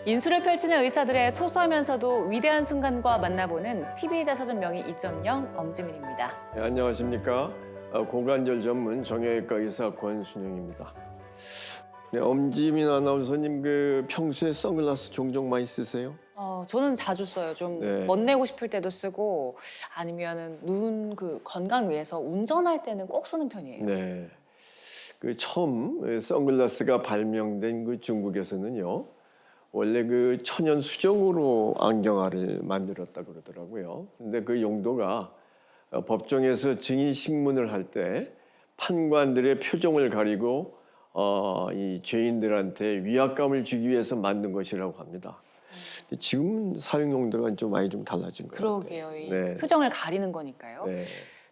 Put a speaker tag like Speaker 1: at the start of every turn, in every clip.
Speaker 1: 인수를 펼치는 의사들의 소소하면서도 위대한 순간과 만나보는 TV의사 서점 명의 2.0 엄지민입니다.
Speaker 2: 네, 안녕하십니까. 고관절 전문 정형외과 의사 권순영입니다. 네, 엄지민 아나운서님 평소에 선글라스 종종 많이 쓰세요?
Speaker 1: 저는 자주 써요. 좀
Speaker 2: 네.
Speaker 1: 멋내고 싶을 때도 쓰고 아니면은 눈 건강 위해서 운전할 때는 꼭 쓰는 편이에요.
Speaker 2: 네. 처음 선글라스가 발명된 중국에서는요. 원래 천연 수정으로 안경알을 만들었다 그러더라고요. 근데 그 용도가 법정에서 증인 신문을 할 때 판관들의 표정을 가리고 이 죄인들한테 위압감을 주기 위해서 만든 것이라고 합니다. 지금 사용 용도가 좀 많이 달라진 것 같아요.
Speaker 1: 그러게요. 이
Speaker 2: 네.
Speaker 1: 표정을 가리는 거니까요.
Speaker 2: 네.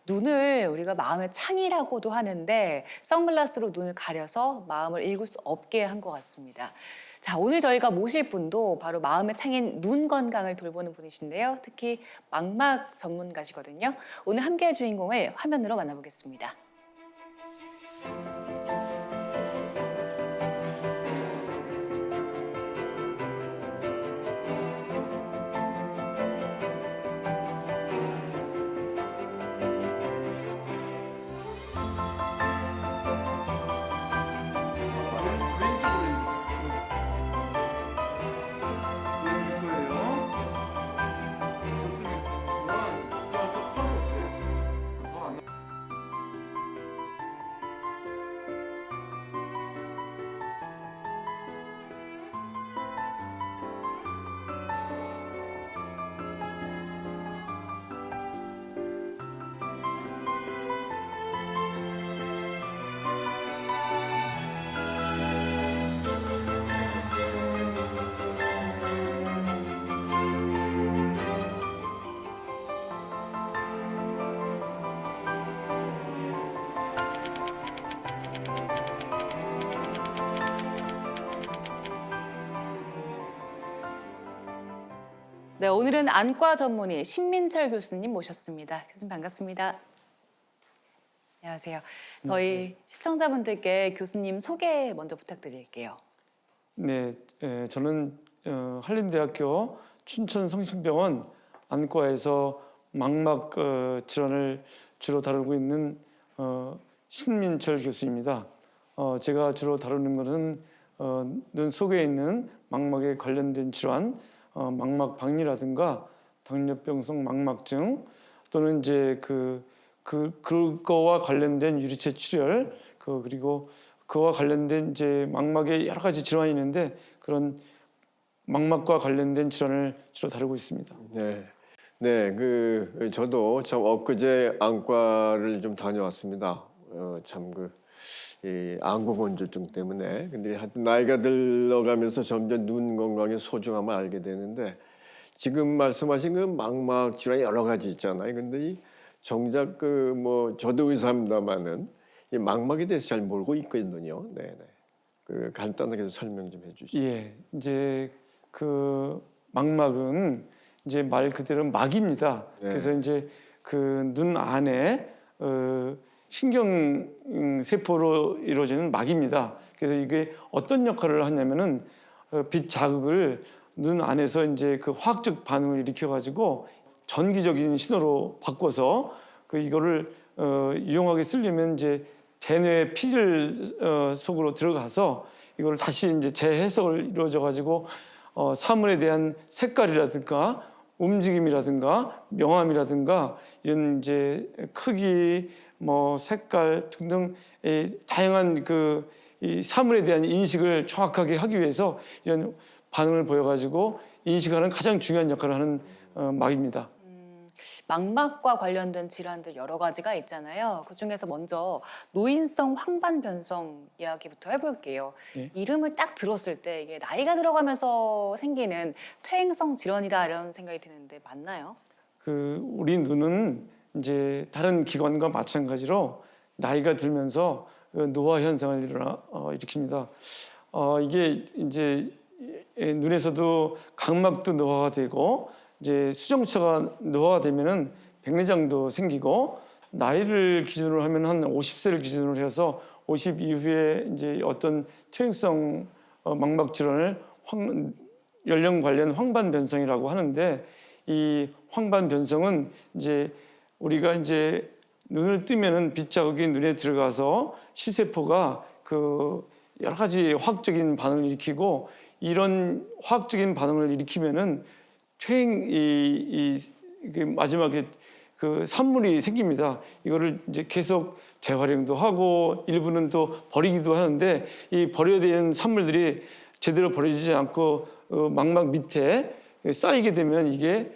Speaker 1: 눈을 우리가 마음의 창이라고도 하는데 선글라스로 눈을 가려서 마음을 읽을 수 없게 한 것 같습니다. 자, 오늘 저희가 모실 분도 바로 마음의 창인 눈 건강을 돌보는 분이신데요. 특히 망막 전문가시거든요. 오늘 함께할 주인공을 화면으로 만나보겠습니다. 네, 오늘은 안과 전문의 신민철 교수님 모셨습니다. 교수님 반갑습니다. 안녕하세요. 저희 시청자분들께 교수님 소개 먼저 부탁드릴게요.
Speaker 3: 네, 저는 한림대학교 춘천성심병원 안과에서 망막 질환을 주로 다루고 있는 신민철 교수입니다. 제가 주로 다루는 것은 눈 속에 있는 망막에 관련된 질환, 망막 박리라든가 당뇨병성 망막증 또는 이제 그거와 관련된 유리체 출혈 그리고 그와 관련된 이제 망막에 여러 가지 질환이 있는데 그런 망막과 관련된 질환을 주로 다루고 있습니다.
Speaker 2: 네. 네, 저도 참 엊그제 안과를 좀 다녀왔습니다. 이 안구건조증 때문에. 근데 하여튼 나이가 들어가면서 점점 눈 건강의 소중함을 알게 되는데 지금 말씀하신 망막 질환이 여러 가지 있잖아요. 근데 정작 저도 의사입니다만은 이 망막에 대해서 잘 모르고 있거든요. 네, 네. 간단하게 설명 좀 해주시죠.
Speaker 3: 예, 이제 망막은 이제 말 그대로 막입니다.
Speaker 2: 네.
Speaker 3: 그래서 이제 눈 안에 신경 세포로 이루어지는 막입니다. 그래서 이게 어떤 역할을 하냐면은 빛 자극을 눈 안에서 이제 화학적 반응을 일으켜 가지고 전기적인 신호로 바꿔서 이거를 유용하게 쓰려면 이제 대뇌 피질 속으로 들어가서 이걸 다시 이제 재해석을 이루어져 가지고 사물에 대한 색깔이라든가 움직임이라든가 명암이라든가 이런 이제 크기 색깔 등등 다양한 이 사물에 대한 인식을 정확하게 하기 위해서 이런 반응을 보여가지고 인식하는 가장 중요한 역할을 하는 막입니다.
Speaker 1: 망막과 관련된 질환들 여러 가지가 있잖아요. 그중에서 먼저 노인성 황반변성 이야기부터 해볼게요.
Speaker 3: 네.
Speaker 1: 이름을 딱 들었을 때 이게 나이가 들어가면서 생기는 퇴행성 질환이다 이런 생각이 드는데 맞나요?
Speaker 3: 우리 눈은 이제 다른 기관과 마찬가지로 나이가 들면서 노화 현상을 일으킵니다. 이게 이제 눈에서도 각막도 노화가 되고 이제 수정체가 노화가 되면은 백내장도 생기고 나이를 기준으로 하면 한 50세를 기준으로 해서 50 이후에 이제 어떤 퇴행성 망막 질환을 연령 관련 황반 변성이라고 하는데 이 황반 변성은 이제 우리가 이제 눈을 뜨면은 빛 자극이 눈에 들어가서 시세포가 그 여러 가지 화학적인 반응을 일으키고 이런 화학적인 반응을 일으키면은 그 마지막에 그 산물이 생깁니다. 이거를 이제 계속 재활용도 하고 일부는 또 버리기도 하는데 이 버려야 되는 산물들이 제대로 버려지지 않고 망막 밑에 쌓이게 되면 이게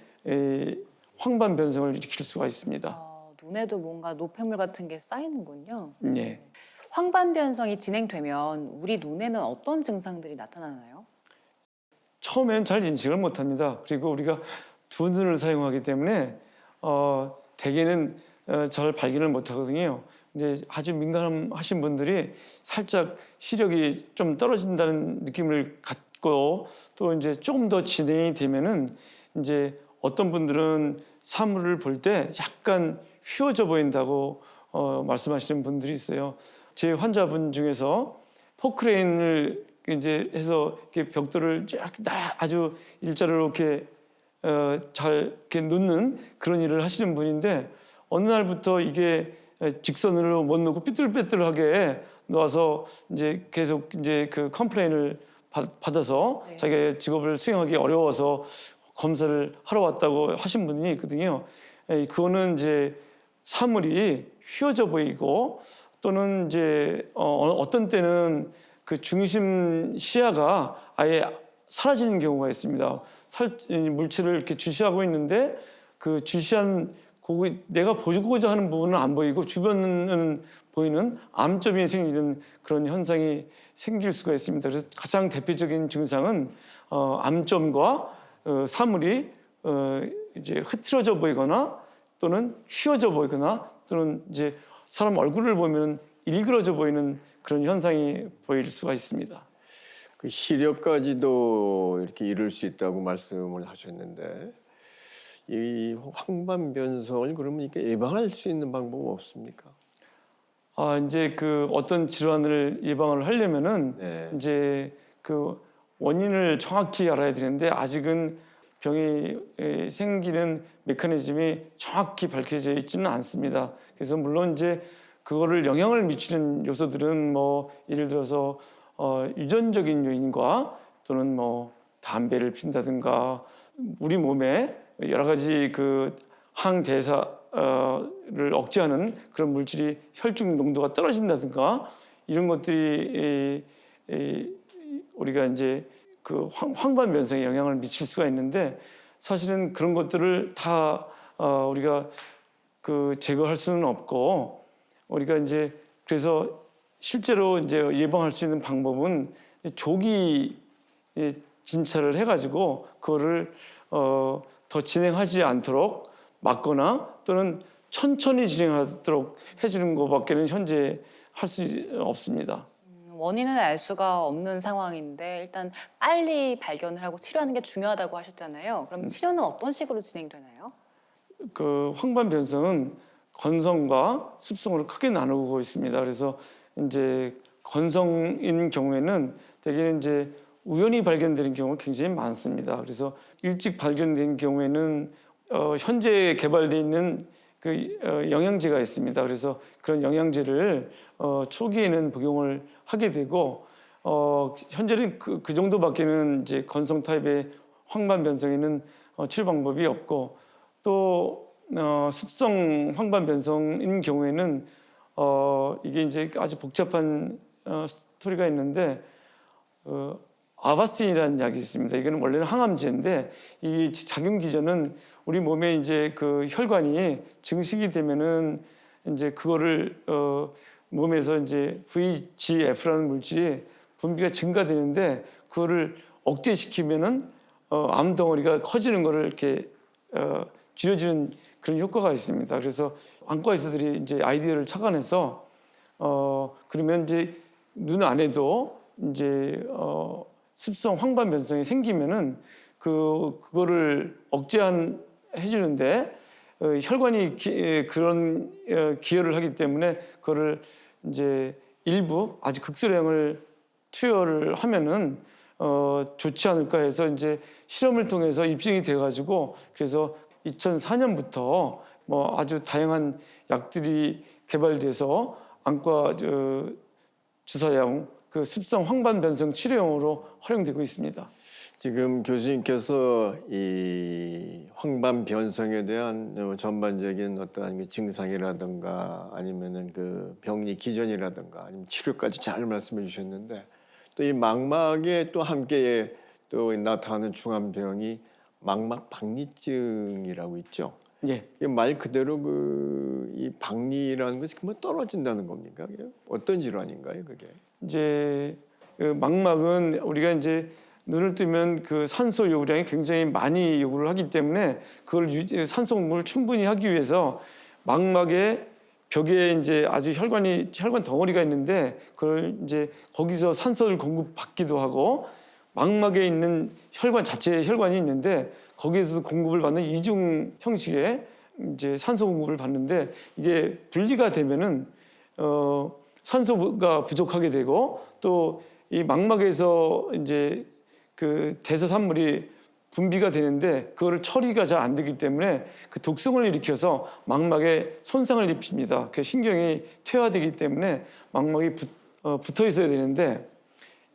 Speaker 3: 황반 변성을 일으킬 수가 있습니다.
Speaker 1: 눈에도 뭔가 노폐물 같은 게 쌓이는군요.
Speaker 3: 네.
Speaker 1: 황반 변성이 진행되면 우리 눈에는 어떤 증상들이 나타나나요?
Speaker 3: 처음에는 잘 인식을 못합니다. 그리고 우리가 두 눈을 사용하기 때문에 대개는 잘 발견을 못하거든요. 이제 아주 민감하신 분들이 살짝 시력이 좀 떨어진다는 느낌을 갖고 또 이제 조금 더 진행이 되면은 이제 어떤 분들은 사물을 볼 때 약간 휘어져 보인다고 말씀하시는 분들이 있어요. 제 환자분 중에서 포크레인을 이제 해서 이렇게 벽돌을 아주 일자로 이렇게 잘 이렇게 놓는 그런 일을 하시는 분인데 어느 날부터 이게 직선으로 못 놓고 삐뚤빼뚤하게 놓아서 이제 계속 이제 그 컴플레인을 받아서
Speaker 1: 네.
Speaker 3: 자기가 직업을 수행하기 어려워서 검사를 하러 왔다고 하신 분이 있거든요. 그거는 이제 사물이 휘어져 보이고 또는 이제 어떤 때는 그 중심 시야가 아예 사라지는 경우가 있습니다. 물체를 이렇게 주시하고 있는데 그 주시한 내가 보고자 하는 부분은 안 보이고 주변은 보이는 암점이 생기는 그런 현상이 생길 수가 있습니다. 그래서 가장 대표적인 증상은 암점과 사물이 이제 흐트러져 보이거나 또는 휘어져 보이거나 또는 이제 사람 얼굴을 보면 일그러져 보이는 그런 현상이 보일 수가 있습니다.
Speaker 2: 그 시력까지도 이렇게 이룰 수 있다고 말씀을 하셨는데 이 황반 변성을 그러면 이렇게 예방할 수 있는 방법은 없습니까?
Speaker 3: 이제 그 어떤 질환을 예방을 하려면은
Speaker 2: 네.
Speaker 3: 이제 그 원인을 정확히 알아야 되는데 아직은 병이 생기는 메커니즘이 정확히 밝혀져 있지는 않습니다. 그래서 물론 이제 그거를 영향을 미치는 요소들은 뭐 예를 들어서 유전적인 요인과 또는 뭐 담배를 핀다든가 우리 몸에 여러 가지 그 항대사를 억제하는 그런 물질이 혈중 농도가 떨어진다든가 이런 것들이 우리가 이제 그 황반 변성에 영향을 미칠 수가 있는데 사실은 그런 것들을 다 우리가 그 제거할 수는 없고 우리가 이제 그래서 실제로 이제 예방할 수 있는 방법은 조기 진찰을 해가지고 그거를 더 진행하지 않도록 막거나 또는 천천히 진행하도록 해주는 것밖에는 현재 할 수 없습니다.
Speaker 1: 원인을 알 수가 없는 상황인데 일단 빨리 발견을 하고 치료하는 게 중요하다고 하셨잖아요. 그럼 치료는 어떤 식으로 진행되나요?
Speaker 3: 그 황반 변성은 건성과 습성으로 크게 나누고 있습니다. 그래서 이제 건성인 경우에는 대개는 이제 우연히 발견되는 경우가 굉장히 많습니다. 그래서 일찍 발견된 경우에는 현재 개발되어 있는 그 영양제가 있습니다. 그래서 그런 영양제를 초기에는 복용을 하게 되고 현재는 그 정도밖에는 이제 건성 타입의 황반 변성에는 치료 방법이 없고 또 습성 황반 변성인 경우에는 이게 이제 아주 복잡한 스토리가 있는데 아바스틴이라는 약이 있습니다. 이거는 원래는 항암제인데 이 작용 기전은 우리 몸에 이제 그 혈관이 증식이 되면은 이제 그거를 몸에서 이제 VEGF라는 물질이 분비가 증가되는데 그거를 억제시키면은 암덩어리가 커지는 거를 이렇게 줄여주는 그런 효과가 있습니다. 그래서 안과 의사들이 이제 아이디어를 착안해서 그러면 이제 눈 안에도 이제 습성 황반 변성이 생기면은 그거를 해주는데 혈관이 그런 기여를 하기 때문에 그거를 이제 일부 아주 극소량을 투여를 하면은 좋지 않을까 해서 이제 실험을 통해서 입증이 돼가지고 그래서 2004년부터 뭐 아주 다양한 약들이 개발돼서 안과 주사용 그 습성 황반 변성 치료용으로 활용되고 있습니다.
Speaker 2: 지금 교수님께서 이 황반 변성에 대한 전반적인 어떠한 그 증상이라든가 아니면은 그 병리 기전이라든가 아니면 치료까지 잘 말씀해 주셨는데 또 이 망막에 또 함께 또 나타나는 중환병이 망막 박리증이라고 있죠.
Speaker 3: 예.
Speaker 2: 이게 말 그대로 그 이 박리라는 것이 그만 떨어진다는 겁니까? 그게 어떤 질환인가요, 그게?
Speaker 3: 이제 그 망막은 우리가 이제 눈을 뜨면 그 산소 요구량이 굉장히 많이 요구를 하기 때문에 그걸 산소 공급을 충분히 하기 위해서 망막의 벽에 이제 아주 혈관 덩어리가 있는데 그걸 이제 거기서 산소를 공급받기도 하고 망막에 있는 혈관 자체의 혈관이 있는데 거기에서 공급을 받는 이중 형식의 이제 산소 공급을 받는데 이게 분리가 되면은 산소가 부족하게 되고 또 이 망막에서 이제 그 대사산물이 분비가 되는데 그거를 처리가 잘 안 되기 때문에 그 독성을 일으켜서 망막에 손상을 입힙니다. 그 신경이 퇴화되기 때문에 망막이 붙어 있어야 되는데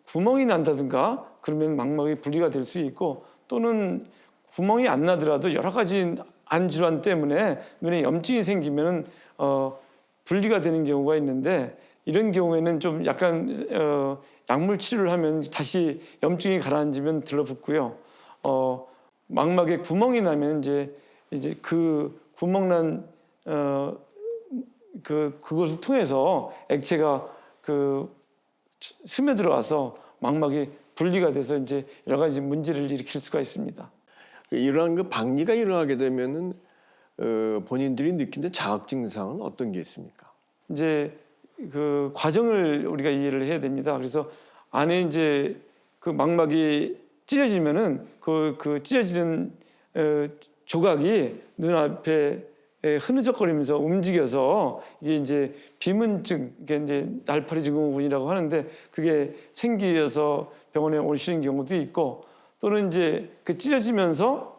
Speaker 3: 구멍이 난다든가 그러면 망막이 분리가 될 수 있고 또는 구멍이 안 나더라도 여러 가지 안 질환 때문에 눈에 염증이 생기면 분리가 되는 경우가 있는데 이런 경우에는 좀 약간 약물 치료를 하면 다시 염증이 가라앉으면 들러붙고요. 망막에 구멍이 나면 이제 그 구멍난 그것을 통해서 액체가 그 스며들어와서 망막이 분리가 돼서 이제 여러 가지 문제를 일으킬 수가 있습니다.
Speaker 2: 이러한 그 박리가 일어나게 되면은 본인들이 느끼는 자각 증상은 어떤 게 있습니까?
Speaker 3: 이제 그 과정을 우리가 이해를 해야 됩니다. 그래서 안에 이제 그 망막이 찢어지면은 그 찢어지는 조각이 눈앞에 흐느적거리면서 움직여서 이게 이제 비문증, 이게 이제 날파리 증후군이라고 하는데 그게 생기어서 병원에 오시는 경우도 있고 또는 이제 그 찢어지면서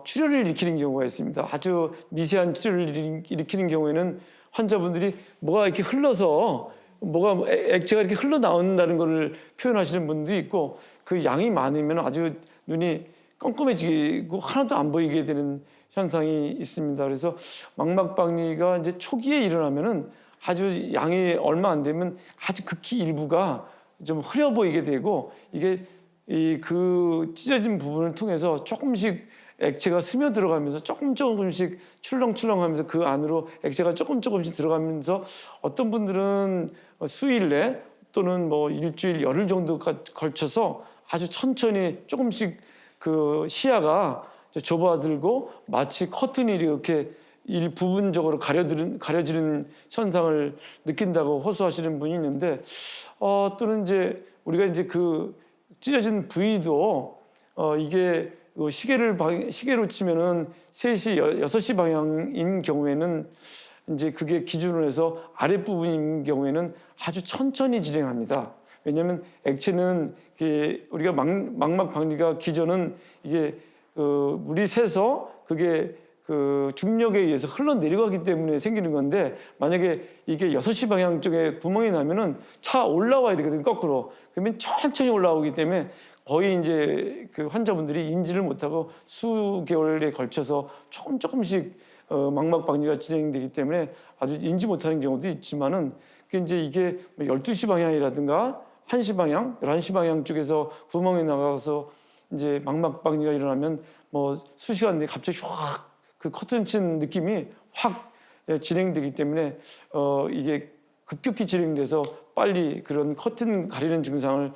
Speaker 3: 출혈을 일으키는 경우가 있습니다. 아주 미세한 출혈을 일으키는 경우에는 환자분들이 뭐가 이렇게 흘러서 뭐가 액체가 이렇게 흘러나온다는 것을 표현하시는 분도 있고 그 양이 많으면 아주 눈이 껌껌해지고 하나도 안 보이게 되는 현상이 있습니다. 그래서 망막박리가 이제 초기에 일어나면은 아주 양이 얼마 안 되면 아주 극히 일부가 좀 흐려 보이게 되고 이게 그 찢어진 부분을 통해서 조금씩 액체가 스며 들어가면서 조금씩 출렁출렁하면서 그 안으로 액체가 조금씩 들어가면서 어떤 분들은 수일 내 또는 뭐 일주일 열흘 정도 걸쳐서 아주 천천히 조금씩 그 시야가 좁아들고 마치 커튼이 이렇게 부분적으로 가려지는 현상을 느낀다고 호소하시는 분이 있는데 또는 이제 우리가 이제 그 찢어진 부위도 이게 시계로 치면은 3시, 6시 방향인 경우에는 이제 그게 기준으로 해서 아랫부분인 경우에는 아주 천천히 진행합니다. 왜냐하면 액체는 우리가 망막 박리가 기전은 이게 물이 새서 그게 그 중력에 의해서 흘러내려가기 때문에 생기는 건데 만약에 이게 6시 방향 쪽에 구멍이 나면은 차 올라와야 되거든요, 거꾸로. 그러면 천천히 올라오기 때문에 거의 이제 그 환자분들이 인지를 못하고 수개월에 걸쳐서 조금씩 망막 박리가 진행되기 때문에 아주 인지 못하는 경우도 있지만은 이제 이게 12시 방향이라든가 1시 방향, 11시 방향 쪽에서 구멍이 나가서 이제 망막 박리가 일어나면 뭐 수시간 내에 갑자기 확 그 커튼 친 느낌이 확 진행되기 때문에 이게 급격히 진행돼서 빨리 그런 커튼 가리는 증상을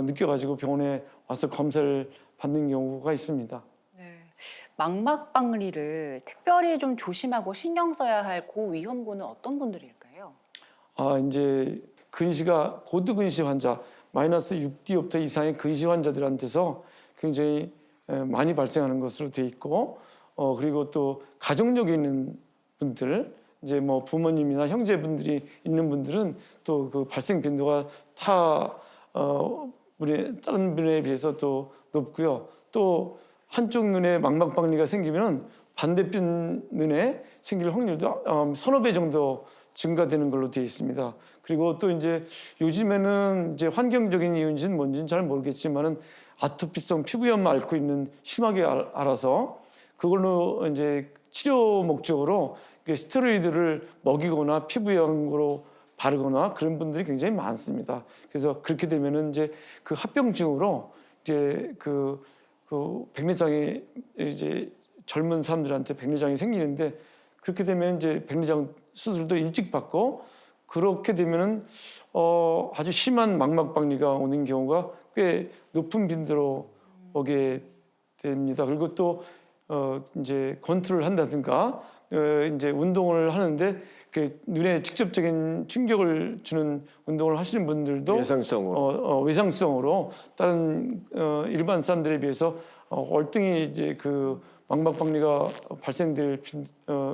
Speaker 3: 느껴가지고 병원에 와서 검사를 받는 경우가 있습니다.
Speaker 1: 네. 망막박리를 특별히 좀 조심하고 신경 써야 할 고위험군은 어떤 분들일까요?
Speaker 3: 이제 근시가 고두근시 환자, 마이너스 6디옵터 이상의 근시 환자들한테서 굉장히 많이 발생하는 것으로 돼 있고, 그리고 또 가족력이 있는 분들, 이제 뭐 부모님이나 형제분들이 있는 분들은 또 그 발생 빈도가 다른 분에 비해서 또 높고요. 또 한쪽 눈에 망막박리가 생기면 반대편 눈에 생길 확률도 서너 배 정도 증가되는 걸로 되어 있습니다. 그리고 또 이제 요즘에는 이제 환경적인 이유인지는 뭔지는 잘 모르겠지만은 아토피성 피부염을 앓고 있는 심하게 알아서 그걸로 이제 치료 목적으로 스테로이드를 먹이거나 피부염으로 바르거나 그런 분들이 굉장히 많습니다. 그래서 그렇게 되면은 이제 그 합병증으로 이제 그 백내장이 이제 젊은 사람들한테 백내장이 생기는데 그렇게 되면 이제 백내장 수술도 일찍 받고 그렇게 되면은 아주 심한 망막박리가 오는 경우가 꽤 높은 빈도로 오게 됩니다. 그리고 또 이제 권투를 한다든가 이제 운동을 하는데 그 눈에 직접적인 충격을 주는 운동을 하시는 분들도 외상성으로 다른 일반 사람들에 비해서 월등히 이제 그 망막박리가 발생될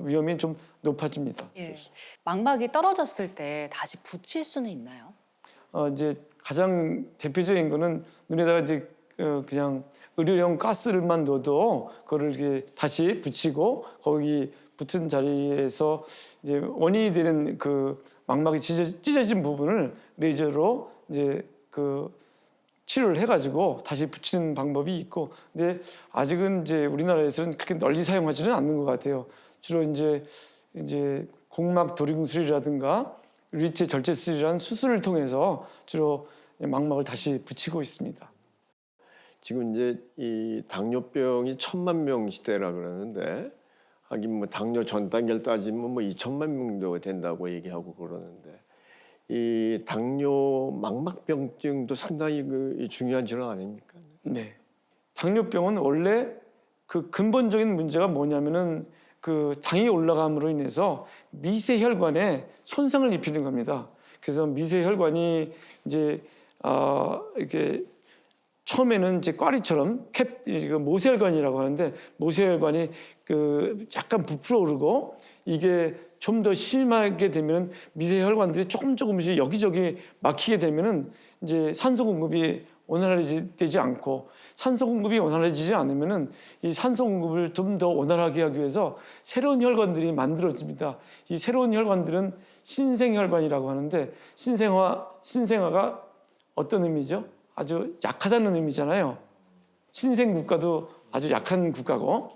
Speaker 3: 위험이 좀 높아집니다.
Speaker 1: 예. 망막이 떨어졌을 때 다시 붙일 수는 있나요?
Speaker 3: 이제 가장 대표적인 거는 눈에다가 이제 그냥 의료용 가스를만 넣어도 그거를 이렇게 다시 붙이고 거기 붙은 자리에서 이제 원인이 되는 그 망막이 찢어진 부분을 레이저로 이제 그 치료를 해가지고 다시 붙이는 방법이 있고, 근데 아직은 이제 우리나라에서는 그렇게 널리 사용하지는 않는 것 같아요. 주로 이제 공막 도링술이라든가 리체 절제술이라는 수술을 통해서 주로 망막을 다시 붙이고 있습니다.
Speaker 2: 지금 이제 이 당뇨병이 1,000만 명 시대라 그러는데 하긴 뭐 당뇨 전 단계를 따지면 뭐 2천만 명도 된다고 얘기하고 그러는데 이 당뇨 망막병증도 상당히 그 중요한 질환 아닙니까?
Speaker 3: 네. 당뇨병은 원래 그 근본적인 문제가 뭐냐면은 그 당이 올라감으로 인해서 미세혈관에 손상을 입히는 겁니다. 그래서 미세혈관이 이제 이렇게 처음에는 이제 꽈리처럼 모세혈관이라고 하는데 모세혈관이 그 약간 부풀어 오르고 이게 좀 더 심하게 되면 미세혈관들이 조금씩 여기저기 막히게 되면은 이제 산소 공급이 원활하지 않고 산소 공급이 원활해지지 않으면은 이 산소 공급을 좀 더 원활하게 하기 위해서 새로운 혈관들이 만들어집니다. 이 새로운 혈관들은 신생혈관이라고 하는데 신생아가 어떤 의미죠? 아주 약하다는 의미잖아요. 신생국가도 아주 약한 국가고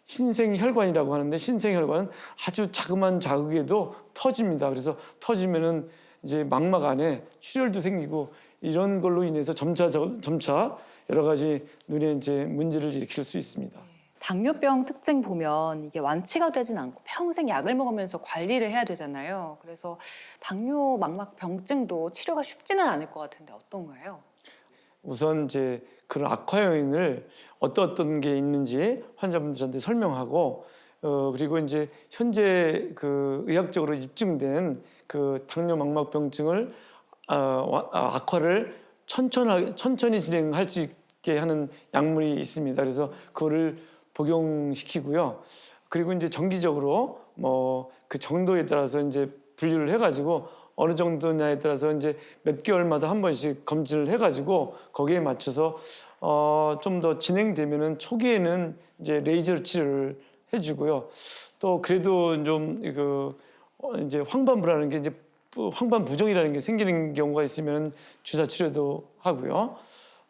Speaker 3: 신생혈관이라고 하는데 신생혈관은 아주 자그마한 자극에도 터집니다. 그래서 터지면은 이제 망막 안에 출혈도 생기고 이런 걸로 인해서 점차 여러 가지 눈에 이제 문제를 일으킬 수 있습니다.
Speaker 1: 당뇨병 특징 보면 이게 완치가 되진 않고 평생 약을 먹으면서 관리를 해야 되잖아요. 그래서 당뇨 망막병증도 치료가 쉽지는 않을 것 같은데 어떤가요?
Speaker 3: 우선 이제 그런 악화 요인을 어떤 게 있는지 환자분들한테 설명하고 그리고 이제 현재 그 의학적으로 입증된 그 당뇨 망막병증을 악화를 천천히 진행할 수 있게 하는 약물이 있습니다. 그래서 그거를 복용시키고요. 그리고 이제 정기적으로 뭐 그 정도에 따라서 이제 분류를 해가지고 어느 정도냐에 따라서 이제 몇 개월마다 한 번씩 검진을 해가지고 거기에 맞춰서 좀 더 진행되면은 초기에는 이제 레이저 치료를 해주고요. 또 그래도 좀 이제 황반부라는 게 이제 황반 부종이라는 게 생기는 경우가 있으면 주사 치료도 하고요.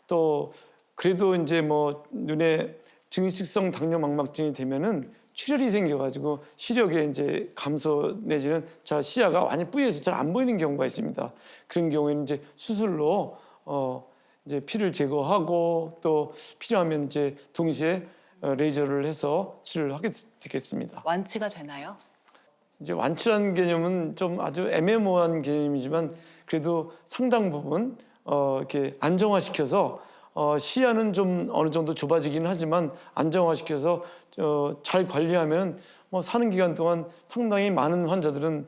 Speaker 3: 또 그래도 이제 뭐 눈에 증식성 당뇨 망막증이 되면은 출혈이 생겨가지고 시력에 이제 감소 내지는 시야가 완전히 뿌여서 잘 안 보이는 경우가 있습니다. 그런 경우에는 이제 수술로 이제 피를 제거하고 또 필요하면 이제 동시에 레이저를 해서 치료를 하게 되겠습니다.
Speaker 1: 완치가 되나요?
Speaker 3: 이제 완치라는 개념은 좀 아주 애매모호한 개념이지만 그래도 상당 부분 이렇게 안정화시켜서 시야는 좀 어느 정도 좁아지긴 하지만 안정화시켜서 잘 관리하면 뭐 사는 기간 동안 상당히 많은 환자들은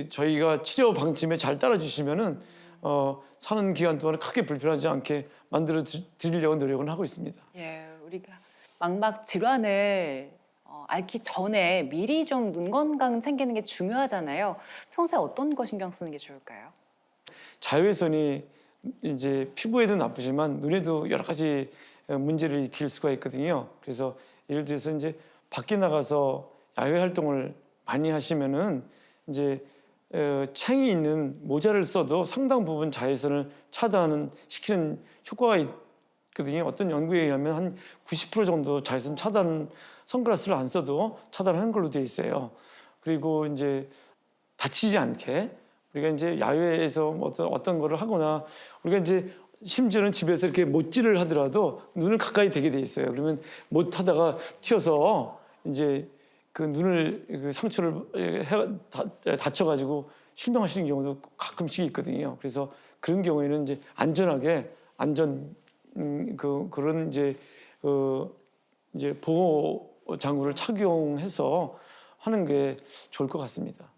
Speaker 3: 저희가 치료 방침에 잘 따라주시면은 사는 기간 동안 크게 불편하지 않게 만들어 드리려고 노력을 하고 있습니다.
Speaker 1: 예, 우리가 망막 질환을 앓기 전에 미리 좀 눈 건강 챙기는 게 중요하잖아요. 평소에 어떤 거 신경 쓰는 게 좋을까요?
Speaker 3: 자외선이 이제 피부에도 나쁘지만 눈에도 여러 가지 문제를 일으킬 수가 있거든요. 그래서 예를 들어서 이제 밖에 나가서 야외 활동을 많이 하시면은 이제 챙이 있는 모자를 써도 상당 부분 자외선을 차단하는 시키는 효과가 있거든요. 어떤 연구에 의하면 한 90% 정도 자외선 차단 선글라스를 안 써도 차단하는 걸로 되어 있어요. 그리고 이제 다치지 않게 우리가 이제 야외에서 어떤 거를 하거나 우리가 이제 심지어는 집에서 이렇게 못질을 하더라도 눈을 가까이 대게 돼 있어요. 그러면 못 하다가 튀어서 이제 그 눈을 그 상처를 다쳐가지고 실명하시는 경우도 가끔씩 있거든요. 그래서 그런 경우에는 이제 안전하게 그런 이제 보호 장구를 착용해서 하는 게 좋을 것 같습니다.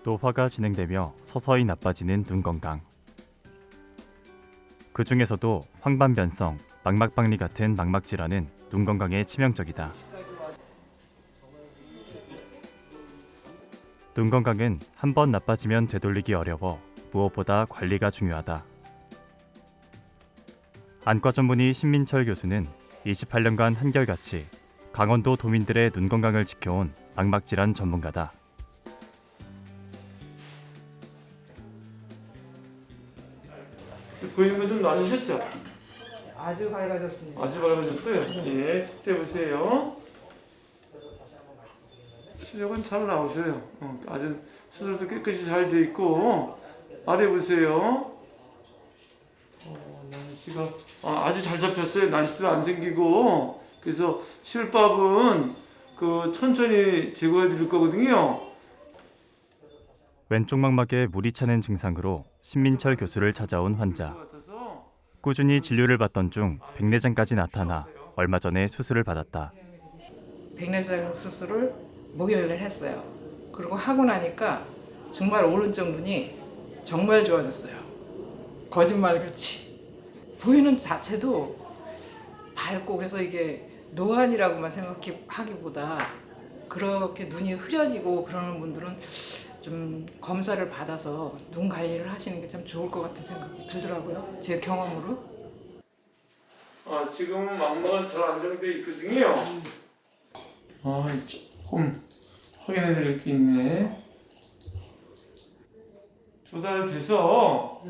Speaker 4: 노화가 진행되며 서서히 나빠지는 눈 건강. 그 중에서도 황반변성, 망막박리 같은 망막 질환은 눈 건강에 치명적이다. 눈 건강은 한 번 나빠지면 되돌리기 어려워 무엇보다 관리가 중요하다. 안과 전문의 신민철 교수는 28년간 한결같이 강원도 도민들의 눈 건강을 지켜온 망막 질환 전문가다.
Speaker 3: 보이는 거 좀 나으셨죠?
Speaker 5: 아주 밝아졌습니다.
Speaker 3: 아주 밝아졌어요. 예, 때 보세요. 시력은 잘 나오셔요. 아주 수술도 깨끗이 잘 돼 있고 아래 보세요. 난시가 아주 잘 잡혔어요. 난시도 안 생기고 그래서 실밥은 그 천천히 제거해 드릴 거거든요.
Speaker 4: 왼쪽 망막에 물이 차는 증상으로 신민철 교수를 찾아온 환자. 꾸준히 진료를 받던 중 백내장까지 나타나 얼마 전에 수술을 받았다.
Speaker 5: 백내장 수술을 목요일에 했어요. 그리고 하고 나니까 정말 오른쪽 눈이 정말 좋아졌어요. 거짓말같이. 보이는 자체도 밝고 그래서 이게 노안이라고만 생각하기보다 그렇게 눈이 흐려지고 그러는 분들은 좀 검사를 받아서 눈 관리를 하시는 게 참 좋을 것 같은 생각이 들더라고요. 제 경험으로.
Speaker 3: 지금은 망막은 잘 안정돼 있거든요. 조금 확인해 드릴 게 있네. 2달 돼서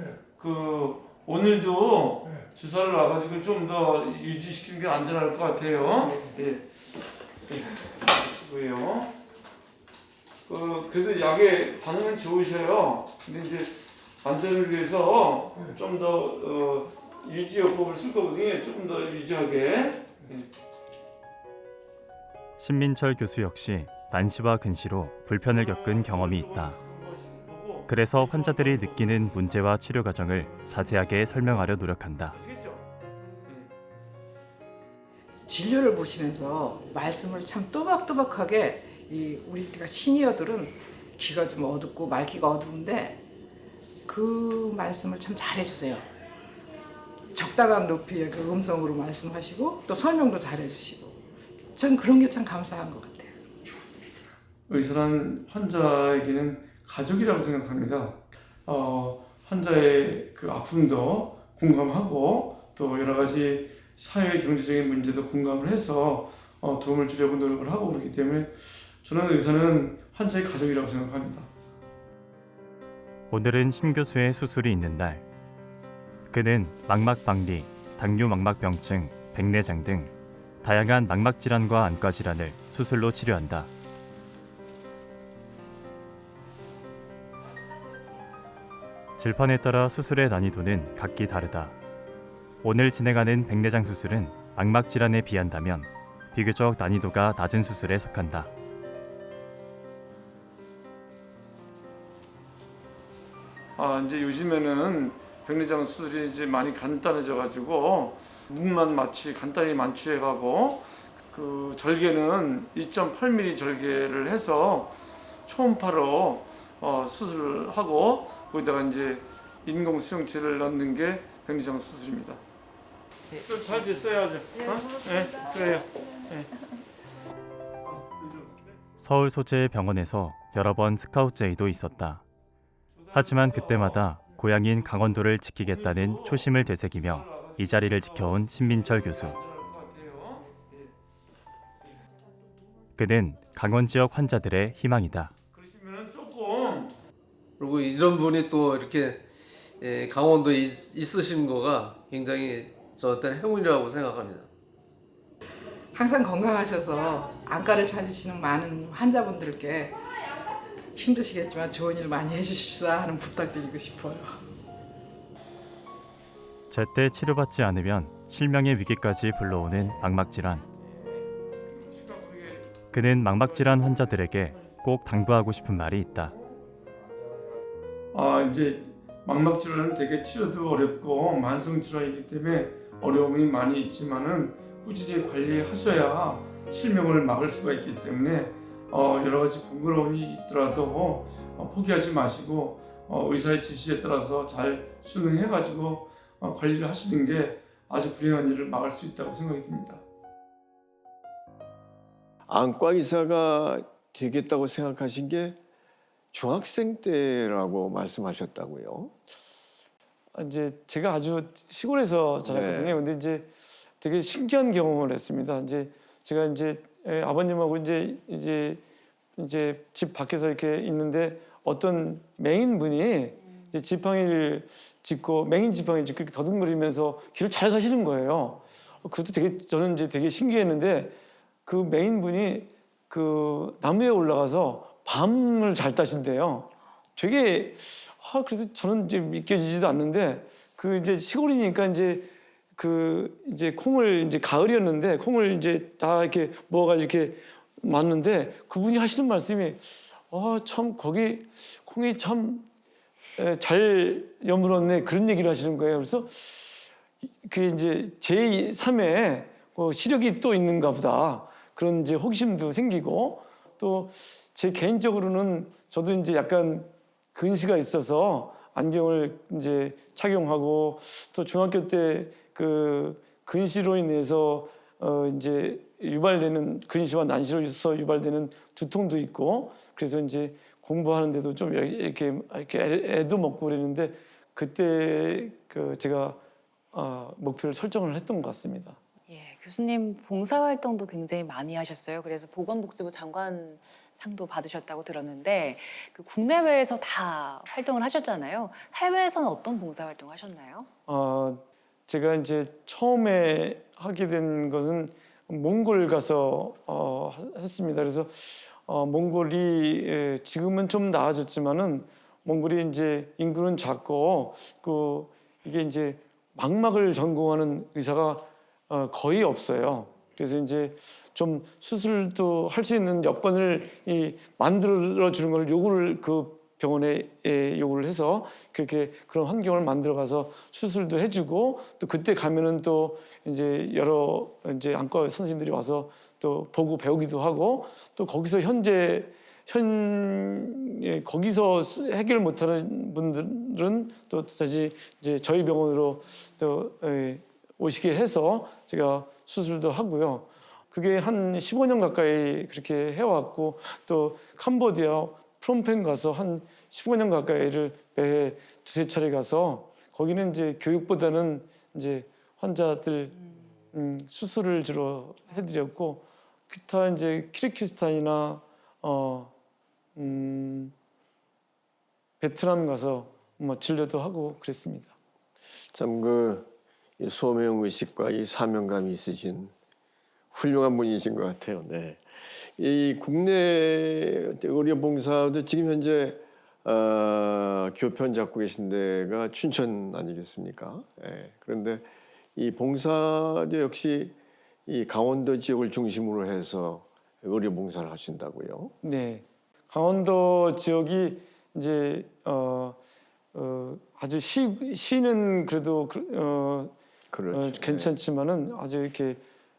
Speaker 3: 오늘도 주사를 놔가지고 좀 더 유지시키는 게 안전할 것 같아요. 네. 보시고요. 그래도 약의 반응은 좋으셔요. 근데 이제 안전을 위해서 좀 더 유지요법을 쓸 거거든요. 조금 더 유지하게.
Speaker 4: 신민철 교수 역시 난시와 근시로 불편을 겪은 경험이 있다. 그래서 환자들이 느끼는 문제와 치료 과정을 자세하게 설명하려 노력한다.
Speaker 5: 진료를 보시면서 말씀을 참 또박또박하게 우리가 시니어들은 귀가 좀 어둡고 말귀가 어두운데 그 말씀을 참 잘해주세요. 적당한 높이의 그 음성으로 말씀하시고 또 설명도 잘해주시고 전 그런 게 참 감사한 것 같아요.
Speaker 3: 의사는 환자에게는 가족이라고 생각합니다. 환자의 그 아픔도 공감하고 또 여러 가지 사회 경제적인 문제도 공감을 해서 도움을 주려고 노력을 하고 그렇기 때문에 저는 의사는 환자의 가족이라고 생각합니다.
Speaker 4: 오늘은 신 교수의 수술이 있는 날. 그는 망막박리, 당뇨망막병증, 백내장 등 다양한 망막 질환과 안과 질환을 수술로 치료한다. 질환에 따라 수술의 난이도는 각기 다르다. 오늘 진행하는 백내장 수술은 망막 질환에 비한다면 비교적 난이도가 낮은 수술에 속한다.
Speaker 3: 이제 요즘에는 백내장 수술이 이제 많이 간단해져 가지고 눈만 마취 간단히 만취해가고 그 절개는 2.8mm 절개를 해서 초음파로 수술을 하고 거기다가 이제 인공 수용체를 넣는 게 백내장 수술입니다. 잘 됐어야죠. 네, 그래요. 네.
Speaker 4: 서울 소재의 병원에서 여러 번 스카우트 제의도 있었다. 하지만 그때마다 고향인 강원도를 지키겠다는 초심을 되새기며 이 자리를 지켜온 신민철 교수. 그는 강원 지역 환자들의 희망이다.
Speaker 3: 그러시면은 조금
Speaker 6: 그리고 이런 분이 또 이렇게 강원도에 있으신 거가 굉장히 저한테는 행운이라고 생각합니다.
Speaker 5: 항상 건강하셔서 안과를 찾으시는 많은 환자분들께 힘드시겠지만 좋은 일 많이 해주십사 하는 부탁드리고 싶어요.
Speaker 4: 제때 치료받지 않으면 실명의 위기까지 불러오는 망막질환. 그는 망막질환 환자들에게 꼭 당부하고 싶은 말이 있다.
Speaker 3: 이제 망막 질환은 되게 치료도 어렵고 만성 질환이기 때문에 어려움이 많이 있지만은 꾸준히 관리하셔야 실명을 막을 수가 있기 때문에 여러 가지 번거로움이 있더라도 포기하지 마시고 의사의 지시에 따라서 잘 순응해가지고 관리를 하시는 게 아주 불행한 일을 막을 수 있다고 생각이 듭니다.
Speaker 2: 안과 의사가 되겠다고 생각하신 게 중학생 때라고 말씀하셨다고요?
Speaker 3: 이제 제가 아주 시골에서 자랐거든요.
Speaker 2: 네.
Speaker 3: 근데 이제 되게 신기한 경험을 했습니다. 이제 제가 이제 아버님하고 이제 집 밖에서 이렇게 있는데 어떤 맹인분이 이제 지팡이를 짚고 맹인 지팡이 짚고 이렇게 더듬거리면서 길을 잘 가시는 거예요. 그것도 되게 저는 이제 되게 신기했는데 그 맹인분이 그 나무에 올라가서 밤을 잘 따신대요. 되게 그래도 저는 이제 믿겨지지도 않는데 그 이제 시골이니까 이제 그 이제 콩을 이제 가을이었는데 콩을 이제 다 이렇게 모아가지고 이렇게 맞는데 그분이 하시는 말씀이 참 거기 콩이 참 잘 여물었네 그런 얘기를 하시는 거예요. 그래서 그 이제 제3의 시력이 또 있는가 보다 그런 이제 호기심도 생기고 또 제 개인적으로는 저도 이제 약간 근시가 있어서 안경을 이제 착용하고 또 중학교 때 그 근시로 인해서 이제 유발되는 근시와 난시로서 유발되는 두통도 있고 그래서 이제 공부하는데도 좀 이렇게 애도 먹고 그랬는데 그때 그 제가 목표를 설정을 했던 것 같습니다.
Speaker 1: 예, 교수님 봉사활동도 굉장히 많이 하셨어요. 그래서 보건복지부 장관 상도 받으셨다고 들었는데 그 국내외에서 다 활동을 하셨잖아요. 해외에서는 어떤 봉사활동 하셨나요?
Speaker 3: 제가 이제 처음에 하게 된 것은 몽골 가서 했습니다. 그래서 몽골이 지금은 좀 나아졌지만은 몽골이 이제 인구는 작고 이게 이제 망막을 전공하는 의사가 거의 없어요. 그래서 이제 좀 수술도 할 수 있는 여건을 만들어 주는 걸 요구를 그 병원에 요구를 해서 그렇게 그런 환경을 만들어 가서 수술도 해주고 또 그때 가면은 또 이제 여러 이제 안과 선생님들이 와서 또 보고 배우기도 하고 또 거기서 거기서 해결 못하는 분들은 또 다시 이제 저희 병원으로 또 오시게 해서 제가 수술도 하고요. 그게 한 15년 가까이 그렇게 해왔고 또 캄보디아 프놈펜 가서 한 15년 가까이를 매해 두세 차례 가서 거기는 이제 교육보다는 이제 환자들 수술을 주로 해드렸고 기타 이제 키르기스탄이나 베트남 가서 뭐 진료도 하고 그랬습니다.
Speaker 2: 참 그 소명 의식과 이 사명감이 있으신 훌륭한 분이신 것 같아요. 네. 이 국내 의료봉사도 지금 현재 교편 잡고 계신 데가 춘천 아니겠습니까? 네. 그런데 이 봉사도 역시 이 강원도 지역을 중심으로 해서 의료봉사를 하신다고요?
Speaker 3: 네, 강원도 지역이 이제 아주 시는 그래도
Speaker 2: 그렇죠.
Speaker 3: 괜찮지만은 아주 이렇게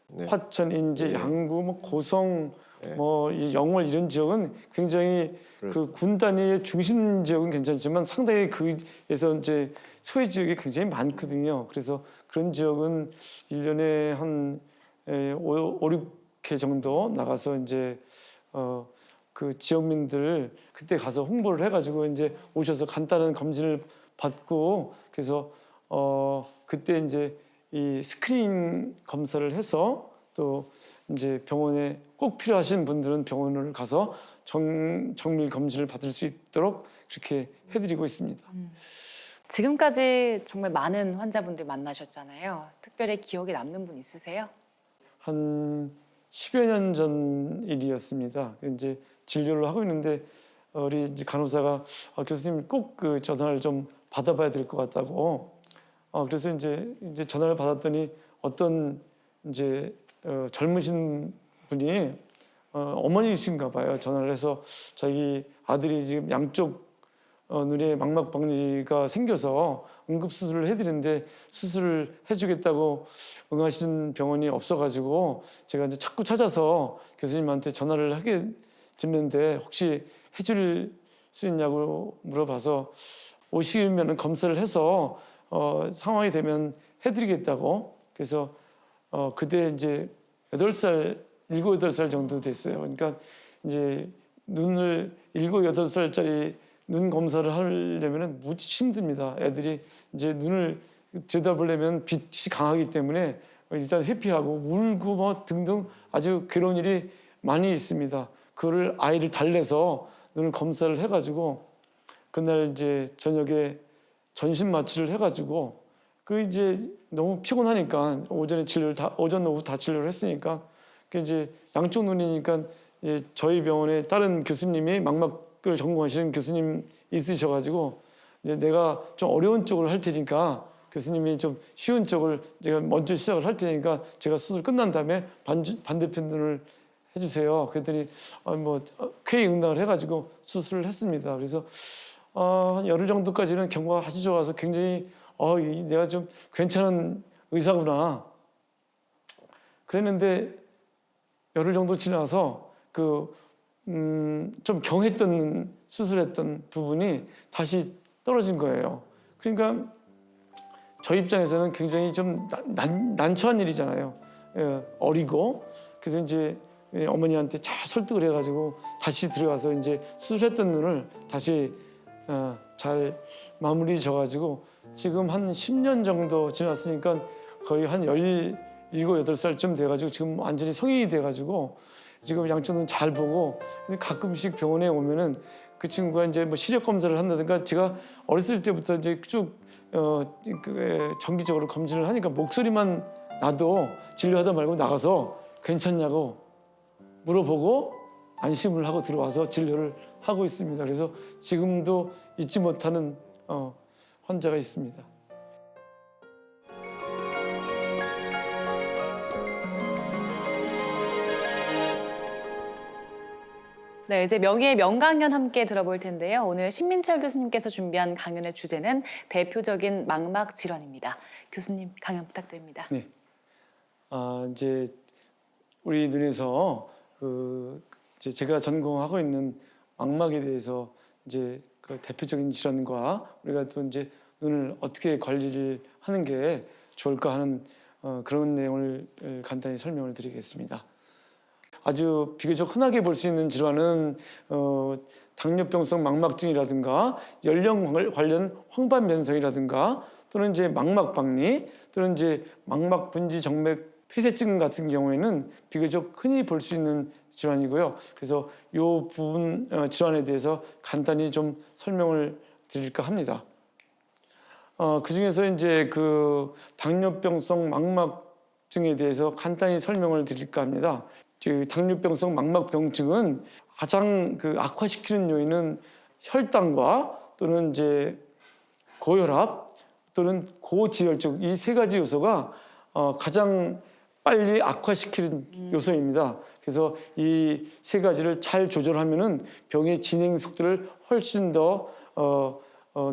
Speaker 2: 네.
Speaker 3: 화천, 인제,
Speaker 2: 네.
Speaker 3: 양구, 뭐 고성, 뭐 이 영월 이런 지역은 굉장히 그 군 단위의 중심 지역은 괜찮지만 상당히 그에서 이제 소외 지역이 굉장히 많거든요. 그래서 그런 지역은 1년에 한 5, 6회 정도 나가서 이제 그 지역민들 그때 가서 홍보를 해가지고 이제 오셔서 간단한 검진을 받고 그래서 그때 이제 이 스크린 검사를 해서 또 이제 병원에 꼭 필요하신 분들은 병원을 가서 정밀 검진을 받을 수 있도록 그렇게 해드리고 있습니다.
Speaker 1: 지금까지 정말 많은 환자분들 만나셨잖아요. 특별히 기억에 남는 분 있으세요?
Speaker 3: 한 10여 년 전 일이었습니다. 이제 진료를 하고 있는데 우리 이제 간호사가 교수님 꼭 그 전화를 좀 받아봐야 될 것 같다고. 그래서 이제 전화를 받았더니 어떤 이제 젊으신 분이 어머니이신가 봐요. 전화를 해서 자기 아들이 지금 양쪽 눈에 망막박리가 생겨서 응급수술을 해드리는데 수술을 해주겠다고 응하시는 병원이 없어가지고 제가 이제 자꾸 찾아서 교수님한테 전화를 하게 됐는데 혹시 해줄 수 있냐고 물어봐서 오시면 검사를 해서 상황이 되면 해드리겠다고. 그래서 그때 이제 8살, 7, 8살 정도 됐어요. 그러니까 이제 눈을 7, 8살짜리 눈 검사를 하려면 무지 힘듭니다. 애들이 이제 눈을 들여다보려면 빛이 강하기 때문에 일단 회피하고 울고 뭐 등등 아주 괴로운 일이 많이 있습니다. 그거를 아이를 달래서 눈을 검사를 해가지고 그날 이제 저녁에 전신 마취를 해가지고 그 이제 너무 피곤하니까 오전에 진료를 오전 오후 다 진료를 했으니까 그 이제 양쪽 눈이니까 이제 저희 병원에 다른 교수님이 망막을 전공하시는 교수님 있으셔가지고 이제 내가 좀 어려운 쪽을 할 테니까 교수님이 좀 쉬운 쪽을 제가 먼저 시작을 할 테니까 제가 수술 끝난 다음에 반대편 눈을 해주세요. 그랬더니 뭐 쾌히 응답을 해가지고 수술을 했습니다. 그래서 한 열흘 정도까지는 경과가 아주 좋아서 굉장히 내가 좀 괜찮은 의사구나. 그랬는데 열흘 정도 지나서 좀 경했던 수술했던 부분이 다시 떨어진 거예요. 그러니까 저 입장에서는 굉장히 좀 난처한 일이잖아요. 어리고 그래서 이제 어머니한테 잘 설득을 해가지고 다시 들어가서 이제 수술했던 눈을 다시 잘 마무리 져가지고 지금 한 10년 정도 지났으니까 거의 한 17, 8살쯤 돼가지고 지금 완전히 성인이 돼가지고 지금 양쪽 눈 잘 보고 근데 가끔씩 병원에 오면은 그 친구가 이제 뭐 시력 검사를 한다든가 제가 어렸을 때부터 이제 쭉 정기적으로 검진을 하니까 목소리만 나도 진료하다 말고 나가서 괜찮냐고 물어보고 안심을 하고 들어와서 진료를 하고 있습니다. 그래서 지금도 잊지 못하는 환자가 있습니다.
Speaker 1: 네, 이제 명의의 명강연 함께 들어볼 텐데요. 오늘 신민철 교수님께서 준비한 강연의 주제는 대표적인 망막 질환입니다. 교수님 강연 부탁드립니다.
Speaker 3: 네, 이제 우리 눈에서 이제 제가 전공하고 있는 망막에 대해서 이제 그 대표적인 질환과 우리가 또 이제 눈을 어떻게 관리를 하는 게 좋을까 하는 그런 내용을 간단히 설명을 드리겠습니다. 아주 비교적 흔하게 볼 수 있는 질환은 당뇨병성 망막증이라든가 연령 관련 황반변성이라든가 또는 이제 망막박리 또는 이제 망막 분지 정맥 폐쇄증 같은 경우에는 비교적 흔히 볼 수 있는 질환이고요. 그래서 이 부분 질환에 대해서 간단히 좀 설명을 드릴까 합니다. 그 중에서 이제 그 당뇨병성 망막증에 대해서 간단히 설명을 드릴까 합니다. 당뇨병성 망막병증은 가장 악화시키는 요인은 혈당과 또는 이제 고혈압 또는 고지혈증 이 세 가지 요소가 가장 빨리 악화시키는 요소입니다. 그래서 이 세 가지를 잘 조절하면은 병의 진행 속도를 훨씬 더